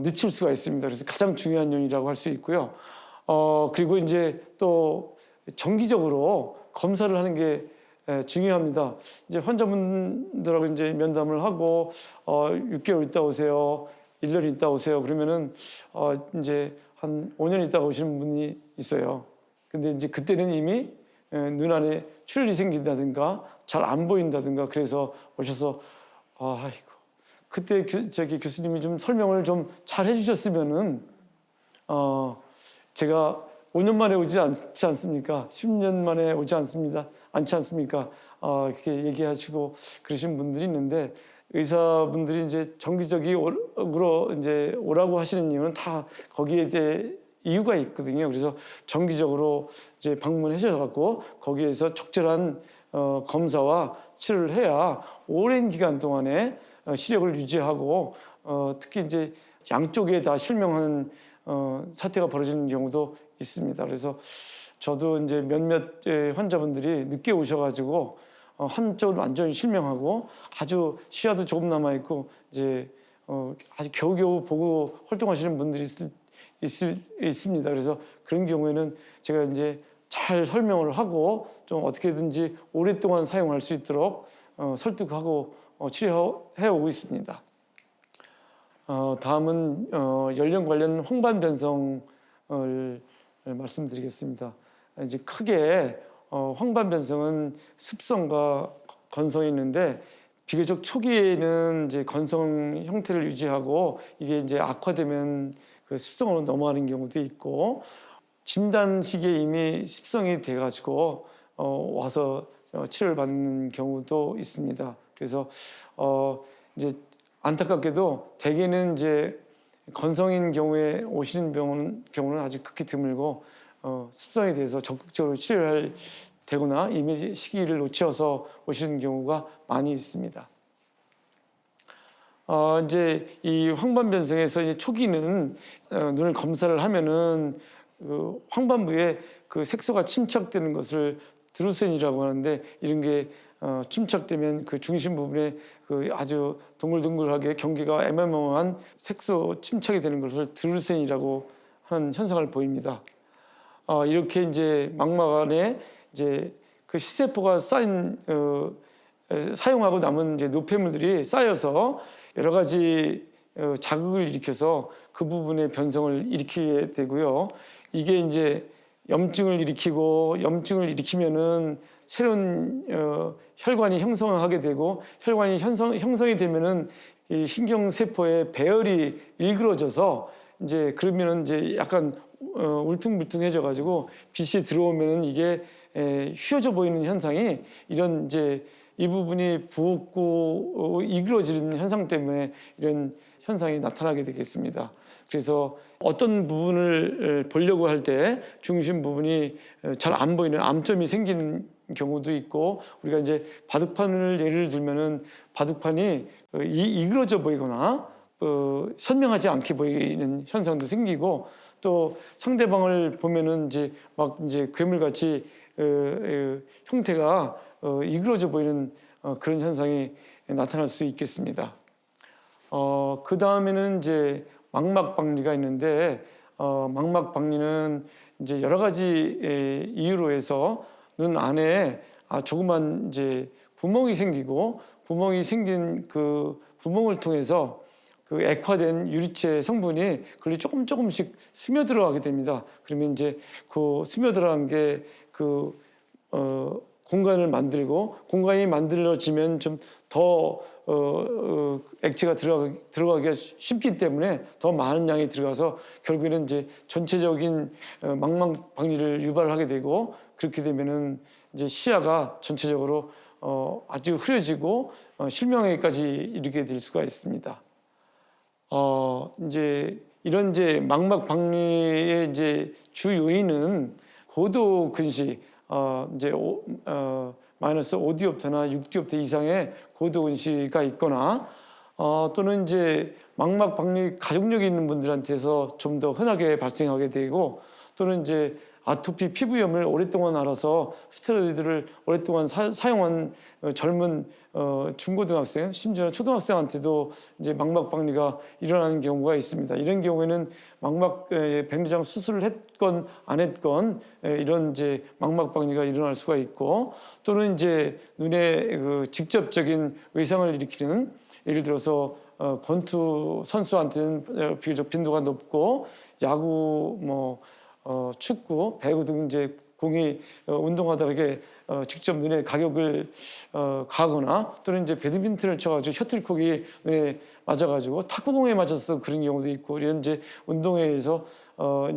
Speaker 3: 늦출 수가 있습니다. 그래서 가장 중요한 요인이라고 할 수 있고요. 그리고 이제 또 정기적으로 검사를 하는 게 중요합니다. 이제 환자분들하고 이제 면담을 하고 6개월 있다 오세요, 1년 있다 오세요. 그러면은 이제 한 5년 있다가 오시는 분이 있어요. 근데 이제 그때는 이미 눈 안에 출혈이 생긴다든가 잘 안 보인다든가 그래서 오셔서 아이고 그때 교수님이 좀 설명을 좀 잘 해주셨으면은 제가 5년 만에 오지 않지 않습니까? 10년 만에 오지 않지 않습니까? 이렇게 얘기하시고 그러신 분들이 있는데 의사분들이 이제 정기적으로 이제 오라고 하시는 이유는 다 거기에 대해 이유가 있거든요. 그래서 정기적으로 이제 방문하셔서 거기에서 적절한 검사와 치료를 해야 오랜 기간 동안에 시력을 유지하고 특히 이제 양쪽에 다 실명하는 사태가 벌어지는 경우도 있습니다. 그래서 저도 이제 몇몇 환자분들이 늦게 오셔가지고 한쪽은 완전히 실명하고 아주 시야도 조금 남아 있고 이제 아주 겨우겨우 보고 활동하시는 분들이 있습니다. 그래서 그런 경우에는 제가 이제 잘 설명을 하고 좀 어떻게든지 오랫동안 사용할 수 있도록 설득하고 치료해 오고 있습니다. 다음은 연령 관련 황반 변성을 말씀드리겠습니다. 이제 크게 황반 변성은 습성과 건성이 있는데 비교적 초기에는 이제 건성 형태를 유지하고 이게 이제 악화되면 그 습성으로 넘어가는 경우도 있고 진단 시기에 이미 습성이 돼가지고 와서 치료를 받는 경우도 있습니다. 그래서 이제 안타깝게도 대개는 이제 건성인 경우에 오시는 경우는 아주 극히 드물고 습성에 대해서 적극적으로 치료를 되거나 이미 시기를 놓쳐서 오시는 경우가 많이 있습니다. 이제 이 황반 변성에서 이제 초기는 눈을 검사를 하면은 그 황반부에 그 색소가 침착되는 것을 드루센이라고 하는데 이런 게 침착되면 그 중심 부분에 그 아주 동글동글하게 경계가 애매모호한 색소 침착이 되는 것을 드루센이라고 하는 현상을 보입니다. 이렇게 이제 망막 안에 이제 그 시세포가 쌓인 사용하고 남은 이제 노폐물들이 쌓여서 여러 가지 자극을 일으켜서 그 부분의 변성을 일으키게 되고요. 이게 이제 염증을 일으키면은 새로운 혈관이 형성하게 되고 혈관이 형성이 되면은 이 신경세포의 배열이 일그러져서 이제 그러면은 이제 약간 울퉁불퉁해져 가지고 빛이 들어오면은 이게 휘어져 보이는 현상이 이런 이제 이 부분이 붓고 이그러지는 현상 때문에 이런 현상이 나타나게 되겠습니다. 그래서 어떤 부분을 보려고 할 때 중심 부분이 잘 안 보이는 암점이 생기는 경우도 있고 우리가 이제 바둑판을 예를 들면은 바둑판이 이그러져 보이거나 선명하지 않게 보이는 현상도 생기고 또 상대방을 보면은 이제 막 이제 괴물같이 형태가 이그러져 보이는 그런 현상이 나타날 수 있겠습니다. 그 다음에는 이제 망막 박리가 있는데 망막 박리는 이제 여러 가지 이유로 해서 눈 안에 조그만 이제 구멍이 생기고 구멍이 생긴 그 구멍을 통해서 그 액화된 유리체 성분이 그걸 조금씩 스며들어가게 됩니다. 그러면 이제 그 스며들어간 게 그 공간을 만들고 공간이 만들어지면 좀 더 액체가 들어가기가 쉽기 때문에 더 많은 양이 들어가서 결국에는 이제 전체적인 망막 박리를 유발하게 되고 그렇게 되면은 이제 시야가 전체적으로 아주 흐려지고 실명에까지 이르게 될 수가 있습니다. 이제 이런 이제 망막 박리의 이제 주 요인은 고도 근시 이제 마이너스 5디옵터나 6디옵터 이상의 고도 근시가 있거나 또는 이제 망막 박리 가족력이 있는 분들한테서 좀 더 흔하게 발생하게 되고 또는 이제 아토피 피부염을 오랫동안 앓아서 스테로이드를 오랫동안 사용한 젊은 중고등학생, 심지어 초등학생한테도 이제 망막박리가 일어나는 경우가 있습니다. 이런 경우에는 망막 백내장 수술을 했건 안 했건 이런 이제 망막박리가 일어날 수가 있고, 또는 이제 눈에 그 직접적인 외상을 일으키는, 예를 들어서 권투 선수한테는 비교적 빈도가 높고, 야구, 축구, 배구 등 이제 공이 운동하다가 이게 직접 눈에 가격을 가거나, 또는 이제 배드민턴을 쳐가지고 셔틀콕이 눈에 맞아가지고 탁구공에 맞아서 그런 경우도 있고, 이런 이제 운동회에서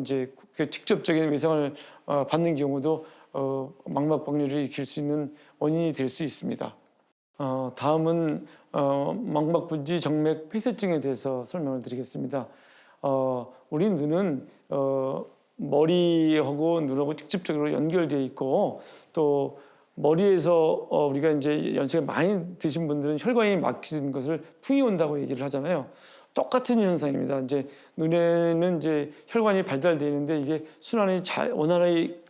Speaker 3: 이제 그 직접적인 외상을 받는 경우도 망막박리를 일으킬 수 있는 원인이 될 수 있습니다. 다음은 망막분지 정맥 폐쇄증에 대해서 설명을 드리겠습니다. 우리 눈은 머리하고 눈하고 직접적으로 연결되어 있고, 또 머리에서 우리가 이제 연세가 많이 드신 분들은 혈관이 막힌 것을 풍이 온다고 얘기를 하잖아요. 똑같은 현상입니다. 이제 눈에는 이제 혈관이 발달되어 있는데 이게 순환이 원활하게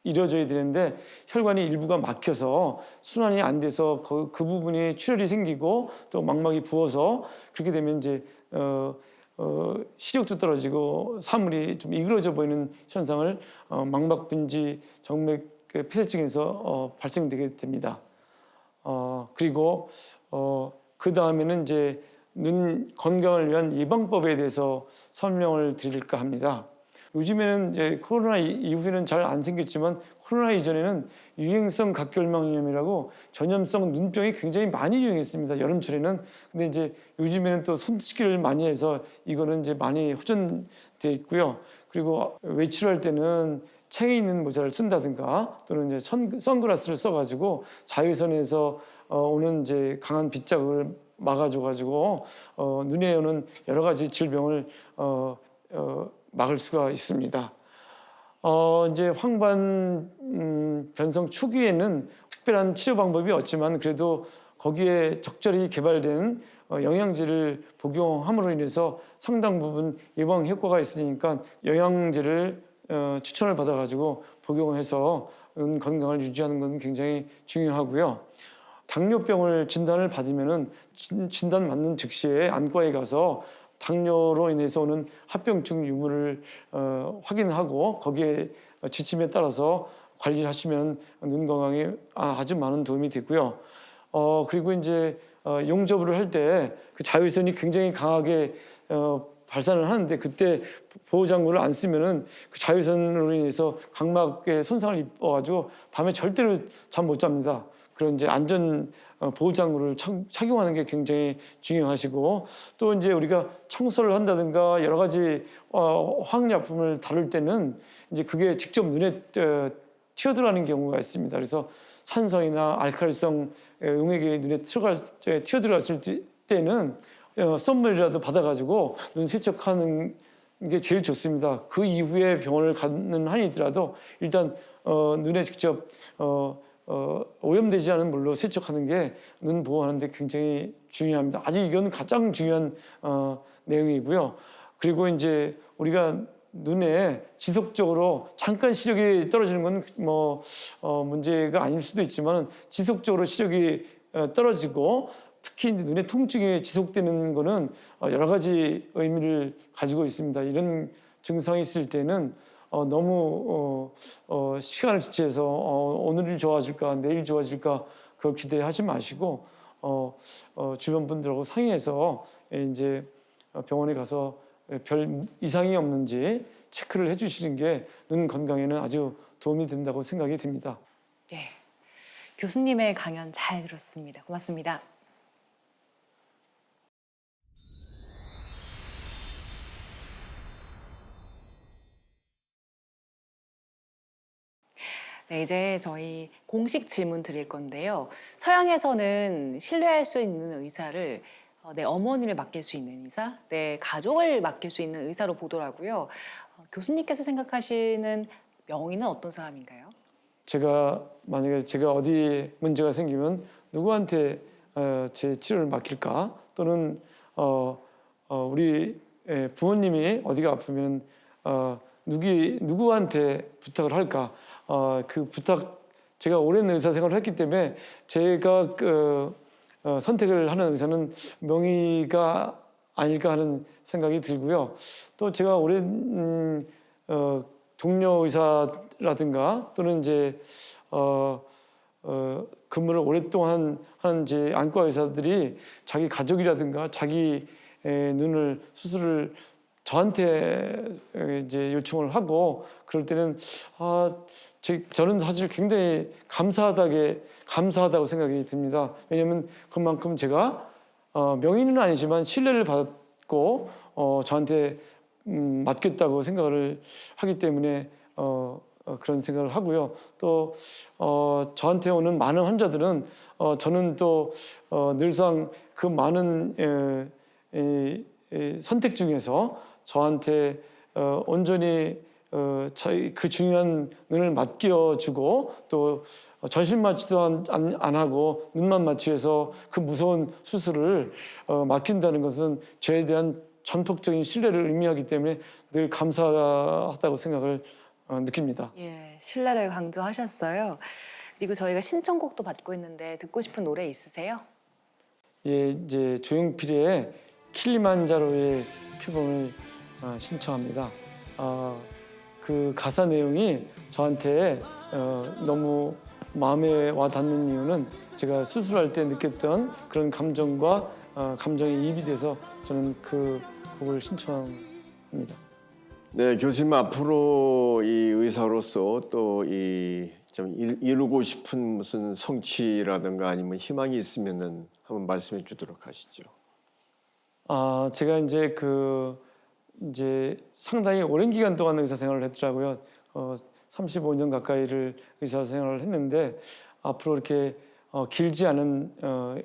Speaker 3: 이루어져야 되는데 혈관이 일부가 막혀서 순환이 안 돼서 그 부분이 출혈이 생기고 또 망막이 부어서, 그렇게 되면 이제 시력도 떨어지고 사물이 좀 이그러져 보이는 현상을 망막분지 정맥 폐쇄증에서 발생되게 됩니다. 그리고 그 다음에는 이제 눈 건강을 위한 예방법에 대해서 설명을 드릴까 합니다. 요즘에는 이제 코로나 이후에는 잘 안 생겼지만, 코로나 이전에는 유행성 각결막염이라고 전염성 눈병이 굉장히 많이 유행했습니다. 여름철에는. 근데 이제 요즘에는 또 손 씻기를 많이 해서 이거는 이제 많이 호전되어 있고요. 그리고 외출할 때는 챙에 있는 모자를 쓴다든가, 또는 이제 선글라스를 써가지고 자외선에서 오는 이제 강한 빛자극을 막아줘가지고 눈에 오는 여러 가지 질병을 막을 수가 있습니다. 이제 황반 변성 초기에는 특별한 치료 방법이 없지만, 그래도 거기에 적절히 개발된 영양제를 복용함으로 인해서 상당 부분 예방 효과가 있으니까 영양제를 추천을 받아가지고 복용해서 눈 건강을 유지하는 건 굉장히 중요하고요. 당뇨병을 진단을 받으면은 진단 맞는 즉시에 안과에 가서 당뇨로 인해서 오는 합병증 유무를 확인하고 거기에 지침에 따라서 관리를 하시면 눈 건강에 아주 많은 도움이 되고요. 그리고 이제 용접을 할 때 그 자외선이 굉장히 강하게 발산을 하는데, 그때 보호장구를 안 쓰면은 그 자외선으로 인해서 각막에 손상을 입어가지고 밤에 절대로 잠 못 잡니다. 그런 이제 안전 보호장구를 착용하는 게 굉장히 중요하시고, 또 이제 우리가 청소를 한다든가 여러 가지 화학약품을 다룰 때는 이제 그게 직접 눈에 튀어들어가는 경우가 있습니다. 그래서 산성이나 알칼리성 용액이 눈에 튀어들어갔을 때는 선물이라도 받아가지고 눈 세척하는 게 제일 좋습니다. 그 이후에 병원을 가는 한이 있더라도 일단 눈에 직접 오염되지 않은 물로 세척하는 게 눈 보호하는데 굉장히 중요합니다. 아주 이건 가장 중요한 내용이고요. 그리고 이제 우리가 눈에 지속적으로 잠깐 시력이 떨어지는 건 문제가 아닐 수도 있지만, 지속적으로 시력이 떨어지고 특히 이제 눈의 통증이 지속되는 거는 여러 가지 의미를 가지고 있습니다. 이런 증상이 있을 때는 너무 시간을 지체해서 오늘 좋아질까 내일 좋아질까 그걸 기대하지 마시고 주변 분들하고 상의해서 이제 병원에 가서 별 이상이 없는지 체크를 해주시는 게 눈 건강에는 아주 도움이 된다고 생각이 됩니다.
Speaker 1: 네, 교수님의 강연 잘 들었습니다. 고맙습니다. 네, 이제 저희 공식 질문 드릴 건데요. 서양에서는 신뢰할 수 있는 의사를 내 어머니를 맡길 수 있는 의사, 내 가족을 맡길 수 있는 의사로 보더라고요. 교수님께서 생각하시는 명의는 어떤 사람인가요?
Speaker 3: 만약에 제가 어디 문제가 생기면 누구한테 제 치료를 맡길까? 또는 우리 부모님이 어디가 아프면 누구한테 부탁을 할까? 그 부탁 제가 오랜 의사 생활을 했기 때문에 제가 선택을 하는 의사는 명의가 아닐까 하는 생각이 들고요. 또 제가 오랜 동료 의사라든가 또는 이제 근무를 오랫동안 하는 이제 안과 의사들이 자기 가족이라든가 자기 눈을 수술을 저한테 이제 요청을 하고 그럴 때는 저는 사실 굉장히 감사하다고 생각이 듭니다. 왜냐하면 그만큼 제가 명의는 아니지만 신뢰를 받고 저한테 맡겼다고 생각을 하기 때문에 그런 생각을 하고요. 또 저한테 오는 많은 환자들은 저는 또 늘상 그 많은 선택 중에서 저한테 온전히 그 중요한 눈을 맡겨주고 또 전신 마취도 안 하고 눈만 마취해서 그 무서운 수술을 맡긴다는 것은 저에 대한 전폭적인 신뢰를 의미하기 때문에 늘 감사하다고 생각을 느낍니다.
Speaker 1: 예, 신뢰를 강조하셨어요. 그리고 저희가 신청곡도 받고 있는데 듣고 싶은 노래 있으세요?
Speaker 3: 예, 이제 조용필의 킬리만자로의 표범을 신청합니다. 그 가사 내용이 저한테 너무 마음에 와 닿는 이유는 제가 수술할 때 느꼈던 그런 감정과 감정이 입이 돼서 저는 그 곡을 신청합니다.
Speaker 2: 네, 교수님 앞으로 이 의사로서 또 이 좀 이루고 싶은 무슨 성취라든가 아니면 희망이 있으면은 한번 말씀해 주도록 하시죠.
Speaker 3: 제가 이제 상당히 오랜 기간 동안 의사 생활을 했더라고요. 35년 가까이를 의사 생활을 했는데 앞으로 이렇게 길지 않은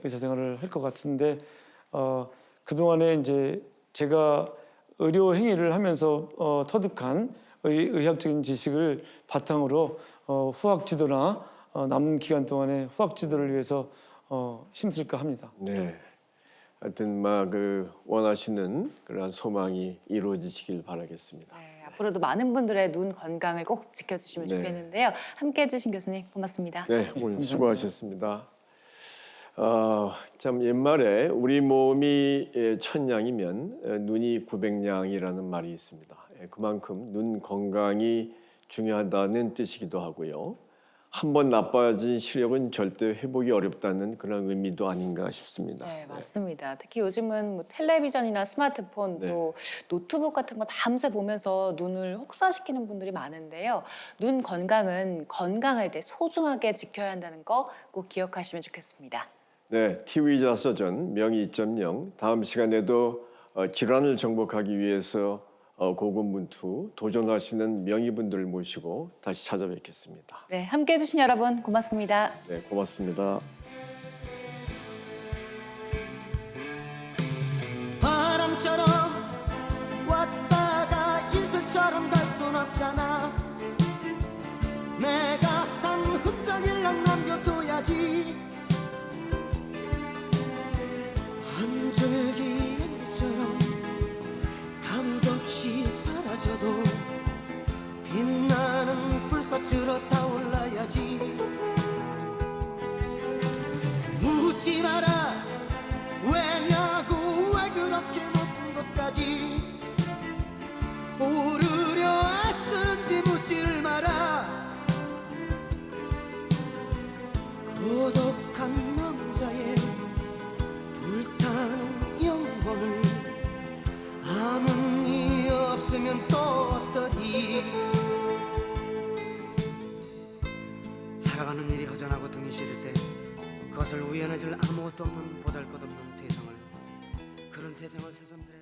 Speaker 3: 의사 생활을 할 것 같은데 그 동안에 이제 제가 의료 행위를 하면서 터득한 의학적인 지식을 바탕으로 후학 지도나 남은 기간 동안에 후학 지도를 위해서 힘쓸까 합니다.
Speaker 2: 네. 하여튼 원하시는 그런 소망이 이루어지시길 바라겠습니다.
Speaker 1: 네, 앞으로도 많은 분들의 눈 건강을 꼭 지켜주시면
Speaker 2: 네.
Speaker 1: 좋겠는데요. 함께해 주신 교수님 고맙습니다.
Speaker 2: 네, 오늘 수고하셨습니다. 참 옛말에 우리 몸이 1000냥이면 눈이 900냥이라는 말이 있습니다. 그만큼 눈 건강이 중요하다는 뜻이기도 하고요. 한번 나빠진 시력은 절대 회복이 어렵다는 그런 의미도 아닌가 싶습니다.
Speaker 1: 네, 맞습니다. 특히 요즘은 뭐 텔레비전이나 스마트폰 또 노트북 같은 걸 밤새 보면서 눈을 혹사시키는 분들이 많은데요. 눈 건강은 건강할 때 소중하게 지켜야 한다는 거 꼭 기억하시면 좋겠습니다.
Speaker 2: 네, TV자서전 명의 2.0 다음 시간에도 질환을 정복하기 위해서 고군분투 도전하시는 명의분들을 모시고 다시 찾아뵙겠습니다.
Speaker 1: 네, 함께해 주신 여러분 고맙습니다.
Speaker 2: 네, 고맙습니다.
Speaker 7: 바람처럼 왔다가 이슬처럼 갈 순 없잖아. 내가 산 흙덩이를 남겨둬야지. 한 줄기 연기처럼 아무도 없이 사라져도 빛나는 불꽃으로 타올라야지. 묻지 마라 왜냐고 왜 그렇게 높은 곳까지 오르려 애쓰는지 묻지를 마라. 고독한 남자의 불타는 영혼을 아무 이 없으면 또 어떠리. 살아가는 일이 허전하고 등이 시릴 때 그것을 우연해질 아무것도 없는 보잘것없는 세상을, 그런 세상을 새삼스레